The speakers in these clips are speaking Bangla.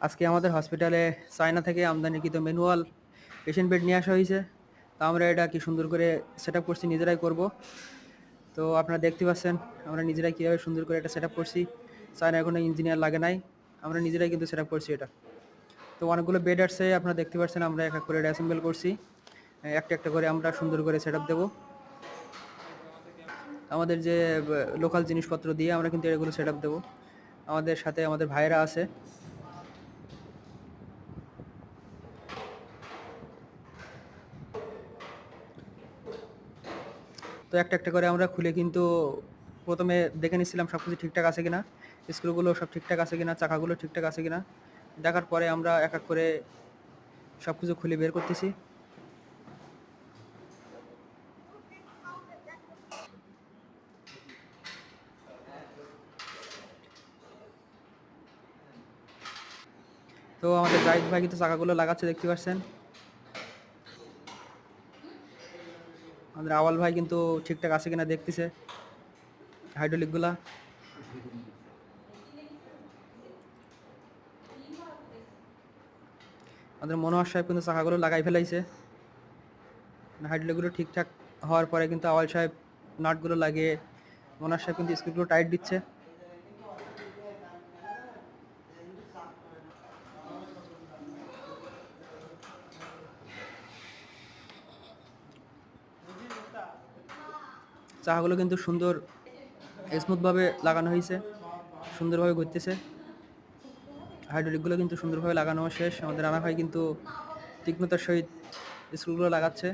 আজকে আমাদের হসপিটালে চায়না থেকে আমদানিকৃত ম্যানুয়াল পেশেন্ট বেড নিয়ে আসা হয়েছে। তো আমরা এটা কি সুন্দর করে সেট আপ করছি, নিজেরাই করব। তো আপনারা দেখতে পাচ্ছেন আমরা নিজেরাই কীভাবে সুন্দর করে এটা সেট আপ করছি। চায়না কোনো ইঞ্জিনিয়ার লাগে নাই, আমরা নিজেরাই কিন্তু সেট আপ করছি এটা। তো অনেকগুলো বেড আসছে, আপনারা দেখতে পাচ্ছেন আমরা এক এক করে এটা অ্যাসেম্বল করছি। একটা একটা করে আমরা সুন্দর করে সেট আপ দেবো। আমাদের যে লোকাল জিনিসপত্র দিয়ে আমরা কিন্তু এগুলো সেট আপ দেবো। আমাদের সাথে আমাদের ভাইয়েরা আছে। তো একটা একটা করে আমরা খুলে কিন্তু প্রথমে দেখে নিচ্ছিলাম সব কিছু ঠিকঠাক আছে কিনা, স্ক্রুগুলো সব ঠিকঠাক আছে কিনা, চাকাগুলো ঠিকঠাক আছে কিনা। দেখার পরে আমরা এক এক করে সব কিছু খুলে বের করতেছি। তো আমাদের জাহিদ ভাই কিন্তু চাকাগুলো লাগাচ্ছে, দেখতে পাচ্ছেন। আমাদের আওয়াল ভাই কিন্তু ঠিকঠাক আছে কিনা দেখতেছে হাইড্রোলিকগুলা। আমাদের মনোহর সাহেব কিন্তু চাকাগুলো লাগাই ফেলাইছে। হাইড্রোলিকগুলো ঠিকঠাক হওয়ার পরে কিন্তু আওয়াল সাহেব নাটগুলো লাগিয়ে মনোহর সাহেব কিন্তু স্ক্রুগুলো টাইট দিচ্ছে। চাকাগুলো কিন্তু সুন্দর স্মুথভাবে লাগানো হয়েছে, সুন্দরভাবে ঘুরতেছে। হাইড্রোলিকগুলো কিন্তু সুন্দরভাবে লাগানো শেষ। আমাদের রানা ভাই কিন্তু তীক্ষ্ণতার সহিত স্ক্রুগুলো লাগাচ্ছে।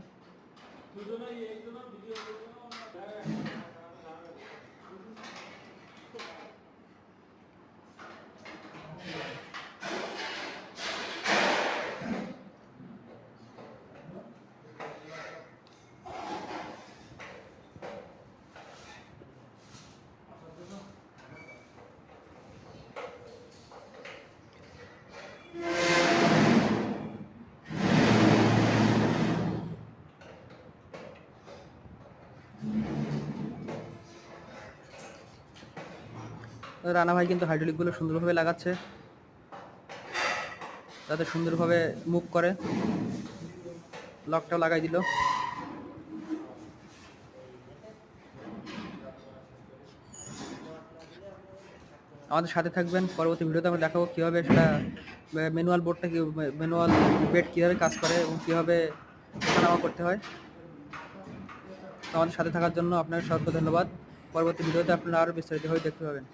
রানা ভাই কিন্তু হাইড্রোলিকগুলো সুন্দরভাবে লাগাচ্ছে, যাতে সুন্দরভাবে মুভ করে। লকটাও লাগাই দিল। আমাদের সাথে থাকবেন, পরবর্তী ভিডিওতে আমরা দেখাবো কীভাবে সেটা ম্যানুয়াল বোর্ডটা কি, ম্যানুয়াল বেড কীভাবে কাজ করে এবং কীভাবে ওঠানামা করতে হয়। তো আমাদের সাথে থাকার জন্য আপনাকে সবাইকে ধন্যবাদ। পরবর্তী ভিডিওতে আপনারা আরও বিস্তারিতভাবে দেখতে পাবেন।